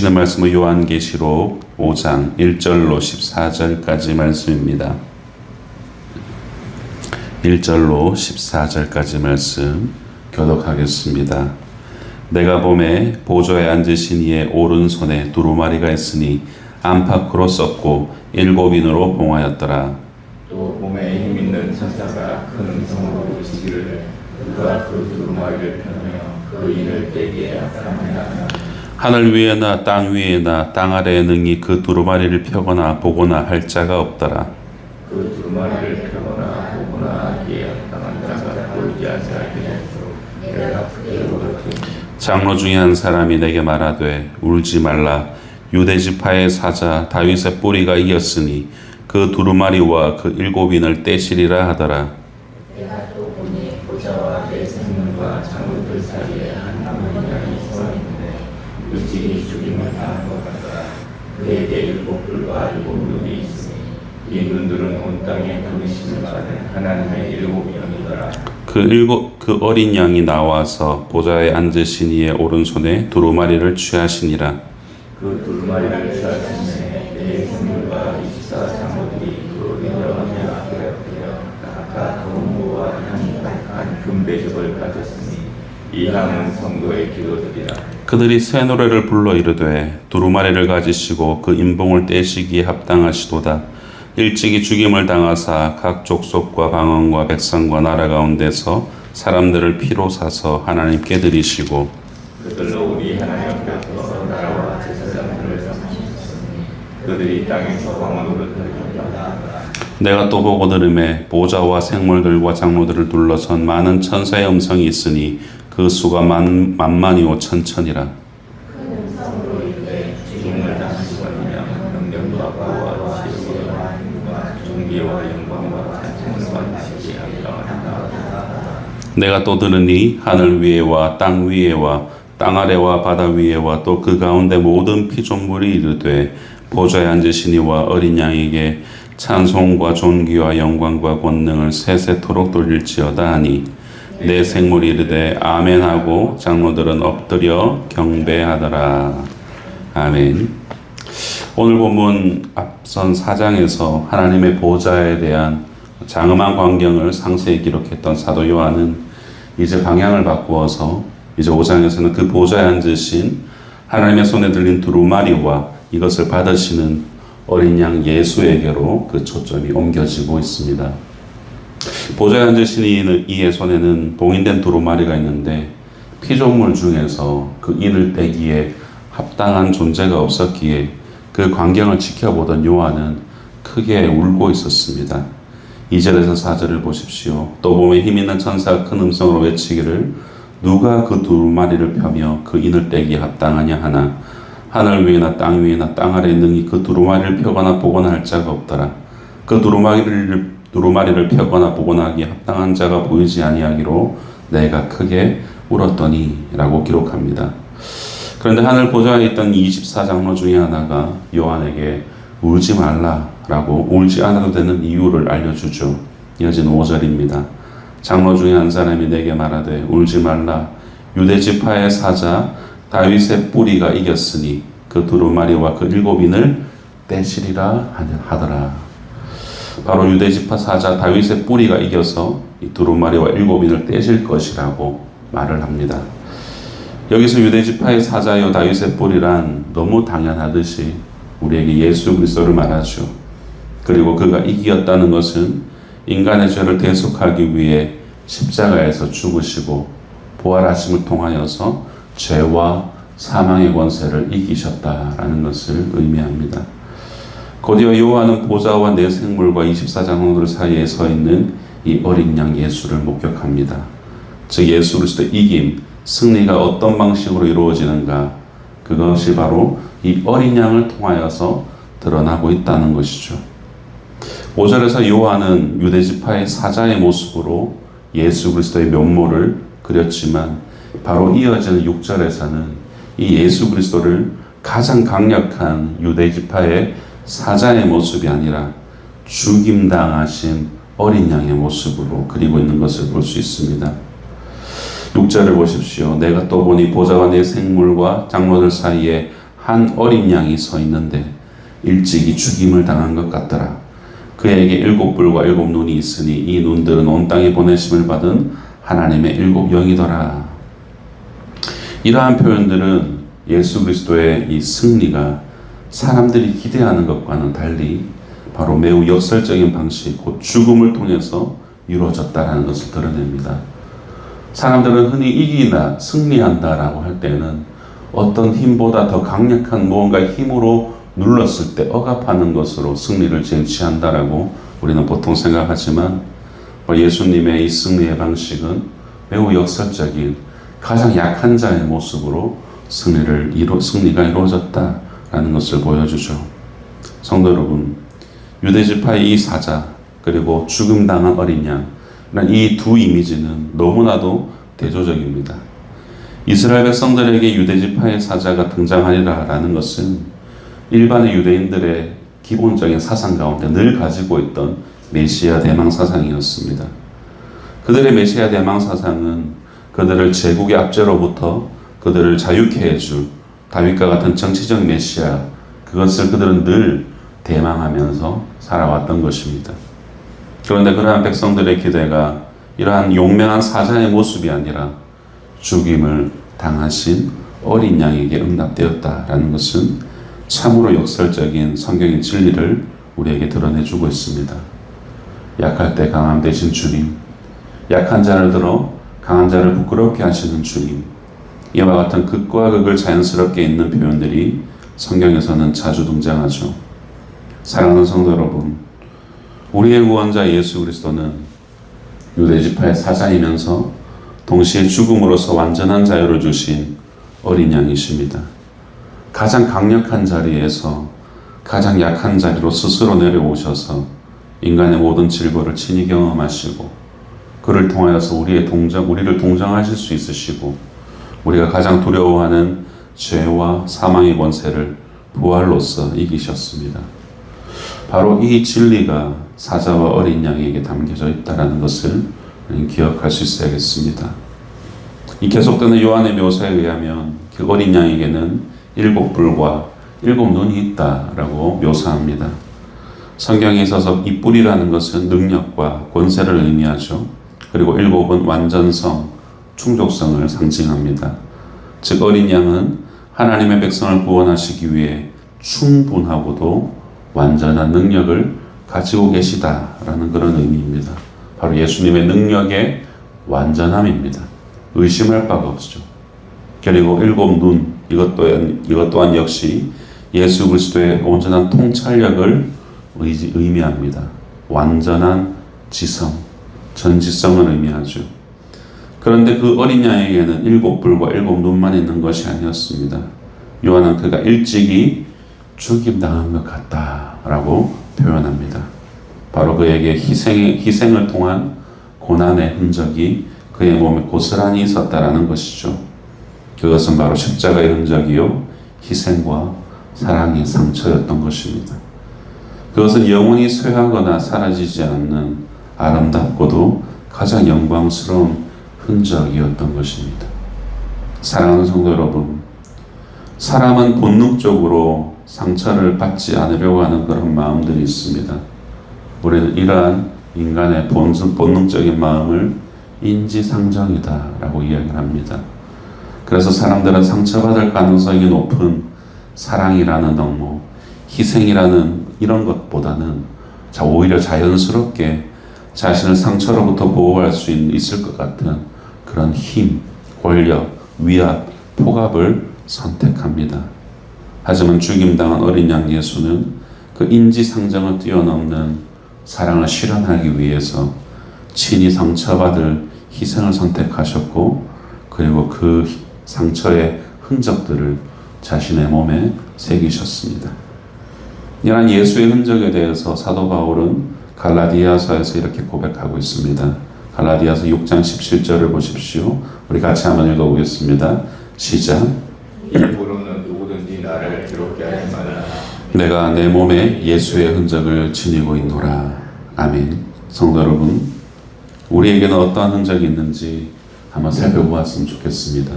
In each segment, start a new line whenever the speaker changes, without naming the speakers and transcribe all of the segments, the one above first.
주시는 말씀은 요한계시록 5장 1절로 14절까지 말씀입니다. 1절로 14절까지 말씀 교독하겠습니다. 내가 보매 보좌에 앉으신 이의 오른손에 두루마리가 있으니 안팎으로 썼고 7인으로 봉하였더라.
또 보매 힘있는 천사가 큰 음성으로 외치기를 그가 그 두루마리를 펴며 그 인을 떼기에 합당하냐.
하늘 위에나 땅 위에나 땅 아래에 능히 그 두루마리를 펴거나 보거나 할 자가 없더라.
그 두루마리를 펴거나 보거나 하기에 합당한 자가 보이지 아니하도록 내가 크게 울었더니
장로 중에 한 사람이 내게 말하되 울지 말라. 유대 지파의 사자 다윗의 뿌리가 이겼으니 그 두루마리와 그 7인을 떼시리라 하더라.
내가 또 보니 보좌와 내 생물과 장로들 사이에 한 남은 양이 서 있는데 일찍이 죽임을 당한 것 같더라. 그에게 7뿔과 7눈이 있으니 이 눈들은 온 땅에 부르심을 받은 하나님의 7영이더라.
그 어린 양이 나와서 보좌에 앉으신 이의 오른손에 두루마리를 취하시니라.
그 두루마리를 취하시니 내 생물과 24장로들이 그 어린 양 앞에 각각 검무와 향이 가득한 금배접을 가졌으니 이 향은 성도의 기도들이라.
그들이 새 노래를 불러 이르되 두루마리를 가지시고 그 인봉을 떼시기에 합당하시도다. 일찍이 죽임을 당하사 각 족속과 방언과 백성과 나라 가운데서 사람들을 피로 사서 하나님께 드리시고
그들로 우리 하나님 앞에서 나라와 제사장들을 삼으셨으니 그들이 땅에서 왕으로 들리리라.
내가 또 보고 들음에 보좌와 생물들과 장로들을 둘러선 많은 천사의 음성이 있으니 그 수가 만만이요 천천이라.
큰 음성으로 이르되 죽임을 당하시거니와 명령과 부와 지혜와 힘과 존귀와 영광과 찬송을 받으시기 합당하다.
내가 또 들으니 하늘 위에와 땅 위에와 땅 아래와 바다 위에와 또 그 가운데 모든 피조물이 이르되 보좌에 앉으신 이와 어린 양에게 찬송과 존귀와 영광과 권능을 세세토록 돌릴지어다 하니 내 생물이 이르되 아멘하고 장로들은 엎드려 경배하더라. 아멘. 오늘 본문 앞선 4장에서 하나님의 보좌에 대한 장엄한 광경을 상세히 기록했던 사도 요한은 이제 방향을 바꾸어서 이제 5장에서는 그 보좌에 앉으신 하나님의 손에 들린 두루마리와 이것을 받으시는 어린 양 예수에게로 그 초점이 옮겨지고 있습니다. 보좌에 앉으신 이의 손에는 봉인된 두루마리가 있는데 피조물 중에서 그 인을 떼기에 합당한 존재가 없었기에 그 광경을 지켜보던 요한은 크게 울고 있었습니다. 2절에서 4절을 보십시오. 또 보면 힘있는 천사가 큰 음성으로 외치기를 누가 그 두루마리를 펴며 그 인을 떼기에 합당하냐 하나 하늘 위에나 땅 위에나 땅 아래에 능히 그 두루마리를 펴거나 보거나 할 자가 없더라. 그 두루마리를 펴거나 보거나 하기에 합당한 자가 보이지 아니하기로 내가 크게 울었더니 라고 기록합니다. 그런데 하늘 보좌에 있던 24장로 중에 하나가 요한에게 울지 말라라고 울지 않아도 되는 이유를 알려주죠. 이어진 5절입니다. 장로 중에 한 사람이 내게 말하되 울지 말라. 유대 지파의 사자 다윗의 뿌리가 이겼으니 그 두루마리와 그 7인을 떼시리라 하더라. 바로 유대 지파 사자 다윗의 뿌리가 이겨서 이 두루마리와 7인을 떼실 것이라고 말을 합니다. 여기서 유대 지파의 사자여 다윗의 뿌리란 너무 당연하듯이 우리에게 예수 그리스도를 말하죠. 그리고 그가 이기었다는 것은 인간의 죄를 대속하기 위해 십자가에서 죽으시고 부활하심을 통하여서 죄와 사망의 권세를 이기셨다라는 것을 의미합니다. 곧이어 요한은 보좌와 내 생물과 24장로들 사이에 서 있는 이 어린 양 예수를 목격합니다. 즉 예수 그리스도의 이김, 승리가 어떤 방식으로 이루어지는가, 그것이 바로 이 어린 양을 통하여서 드러나고 있다는 것이죠. 5절에서 요한은 유대지파의 사자의 모습으로 예수 그리스도의 면모를 그렸지만 바로 이어지는 6절에서는 이 예수 그리스도를 가장 강력한 유대지파의 사자의 모습이 아니라 죽임당하신 어린 양의 모습으로 그리고 있는 것을 볼 수 있습니다. 6절을 보십시오. 내가 또 보니 보좌와 내 생물과 장로들 사이에 한 어린 양이 서 있는데 일찍이 죽임을 당한 것 같더라. 그에게 7 뿔과 7 눈이 있으니 이 눈들은 온 땅에 보내심을 받은 하나님의 7 영이더라. 이러한 표현들은 예수 그리스도의 이 승리가 사람들이 기대하는 것과는 달리 바로 매우 역설적인 방식, 곧 죽음을 통해서 이루어졌다라는 것을 드러냅니다. 사람들은 흔히 이기나 승리한다라고 할 때는 어떤 힘보다 더 강력한 무언가의 힘으로 눌렀을 때 억압하는 것으로 승리를 쟁취한다라고 우리는 보통 생각하지만 예수님의 이 승리의 방식은 매우 역설적인 가장 약한 자의 모습으로 승리가 이루어졌다라는 것을 보여주죠. 성도 여러분, 유대지파의 이 사자 그리고 죽음당한 어린 양, 이 두 이미지는 너무나도 대조적입니다. 이스라엘 백성들에게 유대지파의 사자가 등장하리라라는 것은 일반의 유대인들의 기본적인 사상 가운데 늘 가지고 있던 메시아 대망 사상이었습니다. 그들의 메시아 대망 사상은 그들을 제국의 압제로부터 그들을 자유케 해줄 다윗과 같은 정치적 메시아, 그것을 그들은 늘 대망하면서 살아왔던 것입니다. 그런데 그러한 백성들의 기대가 이러한 용맹한 사자의 모습이 아니라 죽임을 당하신 어린 양에게 응답되었다라는 것은 참으로 역설적인 성경의 진리를 우리에게 드러내주고 있습니다. 약할 때 강함 되신 주님, 약한 자를 들어 강한 자를 부끄럽게 하시는 주님, 이와 같은 극과 극을 자연스럽게 잇는 표현들이 성경에서는 자주 등장하죠. 사랑하는 성도 여러분, 우리의 구원자 예수 그리스도는 유대지파의 사자이면서 동시에 죽음으로서 완전한 자유를 주신 어린 양이십니다. 가장 강력한 자리에서 가장 약한 자리로 스스로 내려오셔서 인간의 모든 질고를 친히 경험하시고 그를 통하여서 우리를 동정하실 수 있으시고 우리가 가장 두려워하는 죄와 사망의 권세를 부활로서 이기셨습니다. 바로 이 진리가 사자와 어린 양에게 담겨져 있다는 것을 기억할 수 있어야겠습니다. 이 계속되는 요한의 묘사에 의하면 그 어린 양에게는 7 뿔과 7 눈이 있다라고 묘사합니다. 성경에 있어서 이 뿔이라는 것은 능력과 권세를 의미하죠. 그리고 7은 완전성, 충족성을 상징합니다. 즉 어린 양은 하나님의 백성을 구원하시기 위해 충분하고도 완전한 능력을 가지고 계시다라는 그런 의미입니다. 바로 예수님의 능력의 완전함입니다. 의심할 바가 없죠. 그리고 7 눈, 이것 또한 역시 예수 그리스도의 온전한 통찰력을 의미합니다. 완전한 지성, 전지성을 의미하죠. 그런데 그 어린 양에게는 7 뿔과 7 눈만 있는 것이 아니었습니다. 요한은 그가 일찍이 죽임당한 것 같다라고 표현합니다. 바로 그에게 희생을 통한 고난의 흔적이 그의 몸에 고스란히 있었다라는 것이죠. 그것은 바로 십자가의 흔적이요 희생과 사랑의 상처였던 것입니다. 그것은 영원히 쇠하거나 사라지지 않는 아름답고도 가장 영광스러운 흔적이었던 것입니다. 사랑하는 성도 여러분, 사람은 본능적으로 상처를 받지 않으려고 하는 그런 마음들이 있습니다. 우리는 이러한 인간의 본능적인 마음을 인지상정이다라고 이야기를 합니다. 그래서 사람들은 상처받을 가능성이 높은 사랑이라는 업무, 희생이라는 이런 것보다는 오히려 자연스럽게 자신을 상처로부터 보호할 수 있을 것 같은 그런 힘, 권력, 위압, 폭압을 선택합니다. 하지만 죽임당한 어린 양 예수는 그 인지상정을 뛰어넘는 사랑을 실현하기 위해서 친히 상처받을 희생을 선택하셨고 그리고 그 상처의 흔적들을 자신의 몸에 새기셨습니다. 이러한 예수의 흔적에 대해서 사도 바울은 갈라디아서에서 이렇게 고백하고 있습니다. 갈라디아서 6장 17절을 보십시오. 우리 같이 한번 읽어보겠습니다. 시작.
이름으로는 누구든지 나를 괴롭게 하지 말라.
내가 내 몸에 예수의 흔적을 지니고 있노라. 아멘. 성도 여러분, 우리에게는 어떠한 흔적이 있는지 한번 살펴보았으면 좋겠습니다.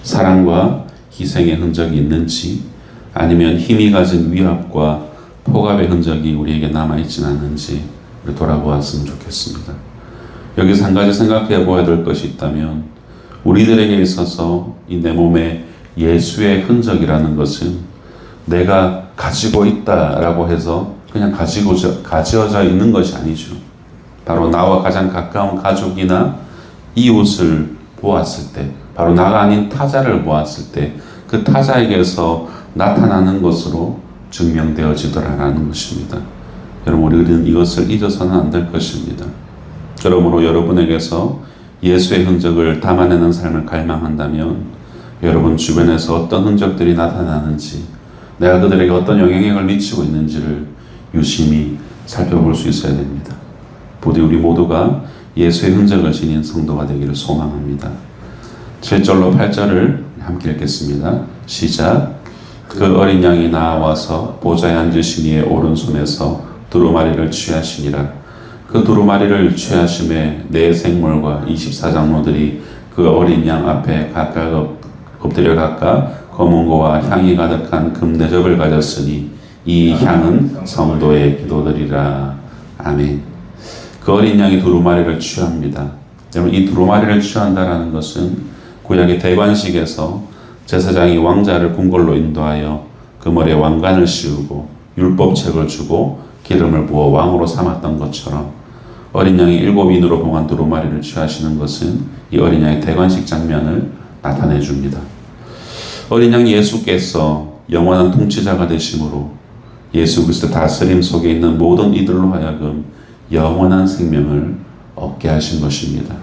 사랑과 희생의 흔적이 있는지, 아니면 힘이 가진 위압과 폭압의 흔적이 우리에게 남아있진 않는지 우리 돌아보았으면 좋겠습니다. 여기서 한 가지 생각해 보아야 될 것이 있다면 우리들에게 있어서 이 내 몸에 예수의 흔적이라는 것은 내가 가지고 있다라고 해서 그냥 가지어져 있는 것이 아니죠. 바로 나와 가장 가까운 가족이나 이웃을 보았을 때, 바로 나가 아닌 타자를 보았을 때 그 타자에게서 나타나는 것으로 증명되어지더라라는 것입니다. 여러분, 우리는 이것을 잊어서는 안 될 것입니다. 그러므로 여러분에게서 예수의 흔적을 담아내는 삶을 갈망한다면 여러분 주변에서 어떤 흔적들이 나타나는지, 내가 그들에게 어떤 영향력을 미치고 있는지를 유심히 살펴볼 수 있어야 됩니다. 부디 우리 모두가 예수의 흔적을 지닌 성도가 되기를 소망합니다. 7절로 8절을 함께 읽겠습니다. 시작. 그 어린 양이 나와서 보좌에 앉으신 이의 오른손에서 두루마리를 취하시니라. 그 두루마리를 취하심에 네 생물과 24장로들이 그 어린 양 앞에 각각 엎드려 각각 검은고와 향이 가득한 금대접을 가졌으니 이 향은 성도의 기도들이라. 아멘. 그 어린 양이 두루마리를 취합니다. 여러분, 이 두루마리를 취한다라는 것은 구약의 대관식에서 제사장이 왕자를 궁궐로 인도하여 그 머리에 왕관을 씌우고 율법책을 주고 기름을 부어 왕으로 삼았던 것처럼 어린 양이 7인으로 봉한 두루마리를 취하시는 것은 이 어린 양의 대관식 장면을 나타내 줍니다. 어린 양 예수께서 영원한 통치자가 되심으로 예수 그리스도 다스림 속에 있는 모든 이들로 하여금 영원한 생명을 얻게 하신 것입니다.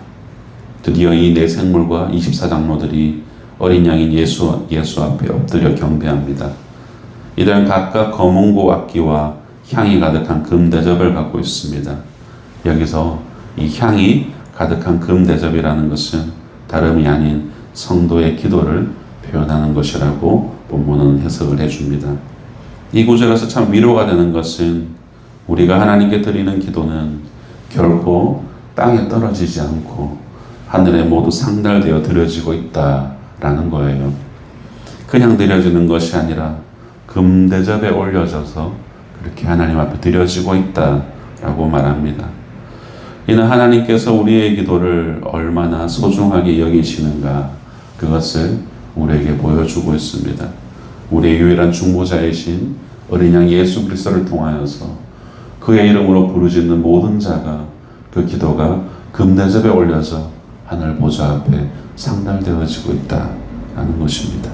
드디어 이 네 생물과 24장로들이 어린 양인 예수 앞에 엎드려 경배합니다. 이들은 각각 검은고 악기와 향이 가득한 금대접을 갖고 있습니다. 여기서 이 향이 가득한 금대접이라는 것은 다름이 아닌 성도의 기도를 표현하는 것이라고 본문은 해석을 해줍니다. 이 구절에서 참 위로가 되는 것은 우리가 하나님께 드리는 기도는 결코 땅에 떨어지지 않고 하늘에 모두 상달되어 드려지고 있다라는 거예요. 그냥 드려지는 것이 아니라 금대접에 올려져서 그렇게 하나님 앞에 드려지고 있다라고 말합니다. 이는 하나님께서 우리의 기도를 얼마나 소중하게 여기시는가, 그것을 우리에게 보여주고 있습니다. 우리의 유일한 중보자이신 어린 양 예수 그리스도를 통하여서 그의 이름으로 부르짖는 모든 자가 그 기도가 금대접에 올려서 하늘 보좌 앞에 상달되어지고 있다라는 것입니다.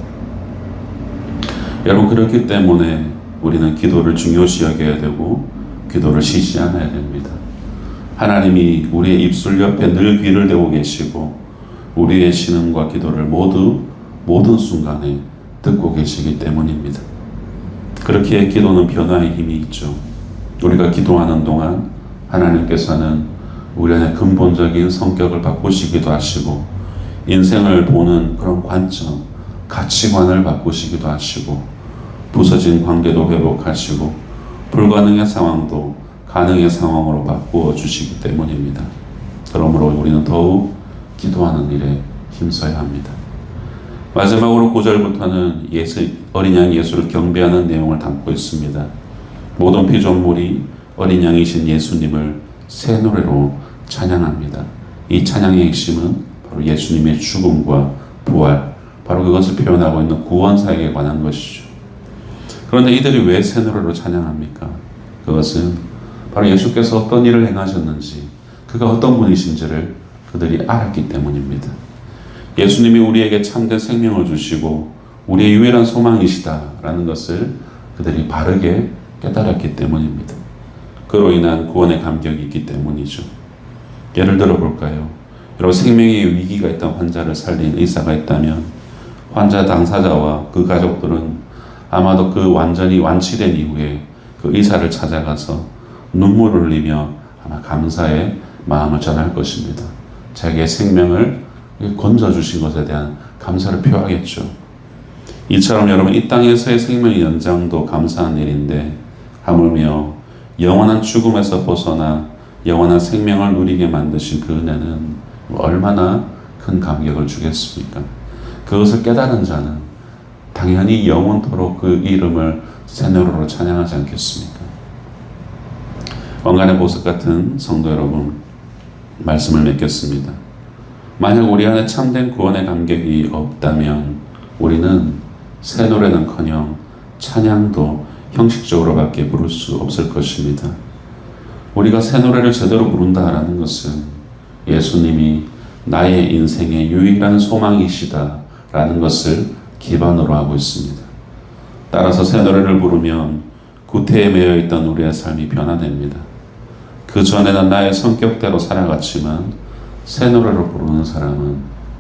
여러분, 그렇기 때문에 우리는 기도를 중요시 여겨야 되고 기도를 쉬지 않아야 됩니다. 하나님이 우리의 입술 옆에 늘 귀를 대고 계시고 우리의 신음과 기도를 모든 순간에 듣고 계시기 때문입니다. 그렇기에 기도는 변화의 힘이 있죠. 우리가 기도하는 동안 하나님께서는 우리 안에 근본적인 성격을 바꾸시기도 하시고 인생을 보는 그런 관점, 가치관을 바꾸시기도 하시고 부서진 관계도 회복하시고 불가능의 상황도 가능의 상황으로 바꾸어 주시기 때문입니다. 그러므로 우리는 더욱 기도하는 일에 힘써야 합니다. 마지막으로 9절부터는 어린 양 예수를 경배하는 내용을 담고 있습니다. 모든 피조물이 어린 양이신 예수님을 새 노래로 찬양합니다. 이 찬양의 핵심은 바로 예수님의 죽음과 부활, 바로 그것을 표현하고 있는 구원사역에 관한 것이죠. 그런데 이들이 왜 새 노래로 찬양합니까? 그것은 바로 예수께서 어떤 일을 행하셨는지, 그가 어떤 분이신지를 그들이 알았기 때문입니다. 예수님이 우리에게 참된 생명을 주시고 우리의 유일한 소망이시다라는 것을 그들이 바르게 깨달았기 때문입니다. 그로 인한 구원의 감격이 있기 때문이죠. 예를 들어 볼까요? 여러분, 생명의 위기가 있던 환자를 살린 의사가 있다면 환자 당사자와 그 가족들은 아마도 그 완전히 완치된 이후에 그 의사를 찾아가서 눈물을 흘리며 아마 감사의 마음을 전할 것입니다. 자기의 생명을 건져주신 것에 대한 감사를 표하겠죠. 이처럼 여러분, 이 땅에서의 생명의 연장도 감사한 일인데 하물며 영원한 죽음에서 벗어나 영원한 생명을 누리게 만드신 그 은혜는 얼마나 큰 감격을 주겠습니까? 그것을 깨달은 자는 당연히 영원토록 그 이름을 새 노래로 찬양하지 않겠습니까? 왕관의 보석 같은 성도 여러분, 말씀을 맺겠습니다. 만약 우리 안에 참된 구원의 감격이 없다면 우리는 새 노래는커녕 찬양도 형식적으로밖에 부를 수 없을 것입니다. 우리가 새 노래를 제대로 부른다라는 것은 예수님이 나의 인생의 유일한 소망이시다라는 것을 기반으로 하고 있습니다. 따라서 새 노래를 부르면 구태에 매여 있던 우리의 삶이 변화됩니다. 그 전에는 나의 성격대로 살아갔지만 새 노래로 부르는 사람은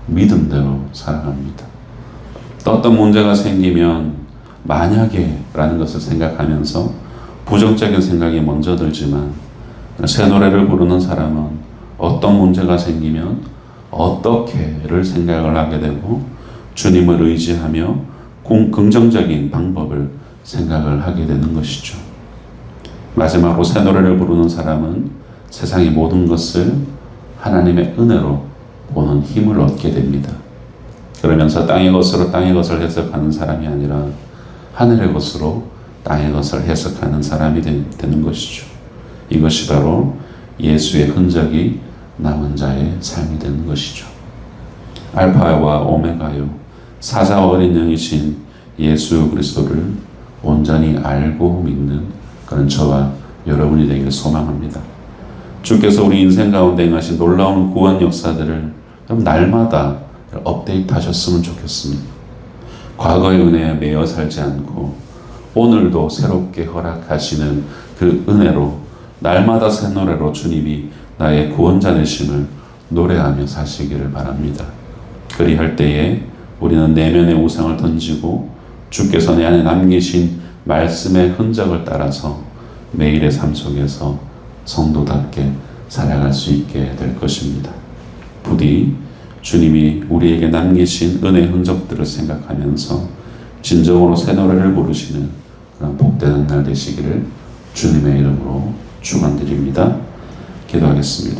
믿음대로 살아갑니다. 또 어떤 문제가 생기면 만약에 라는 것을 생각하면서 부정적인 생각이 먼저 들지만 새 노래를 부르는 사람은 어떤 문제가 생기면 어떻게를 생각을 하게 되고 주님을 의지하며 긍정적인 방법을 생각을 하게 되는 것이죠. 마지막으로 새 노래를 부르는 사람은 세상의 모든 것을 하나님의 은혜로 보는 힘을 얻게 됩니다. 그러면서 땅의 것으로 땅의 것을 해석하는 사람이 아니라 하늘의 것으로 땅의 것을 해석하는 사람이 되는 것이죠. 이것이 바로 예수의 흔적이 남은 자의 삶이 되는 것이죠. 알파와 오메가요, 사자와 어린 양이신 예수 그리스도를 온전히 알고 믿는 그런 저와 여러분이 되기를 소망합니다. 주께서 우리 인생 가운데 행하신 놀라운 구원 역사들을 날마다 업데이트 하셨으면 좋겠습니다. 과거의 은혜에 매여 살지 않고 오늘도 새롭게 허락하시는 그 은혜로 날마다 새 노래로 주님이 나의 구원자 되심을 노래하며 사시기를 바랍니다. 그리할 때에 우리는 내면의 우상을 던지고 주께서 내 안에 남기신 말씀의 흔적을 따라서 매일의 삶 속에서 성도답게 살아갈 수 있게 될 것입니다. 부디 주님이 우리에게 남기신 은혜의 흔적들을 생각하면서 진정으로 새 노래를 부르시는 그런 복되는 날 되시기를 주님의 이름으로 축원드립니다. 기도하겠습니다.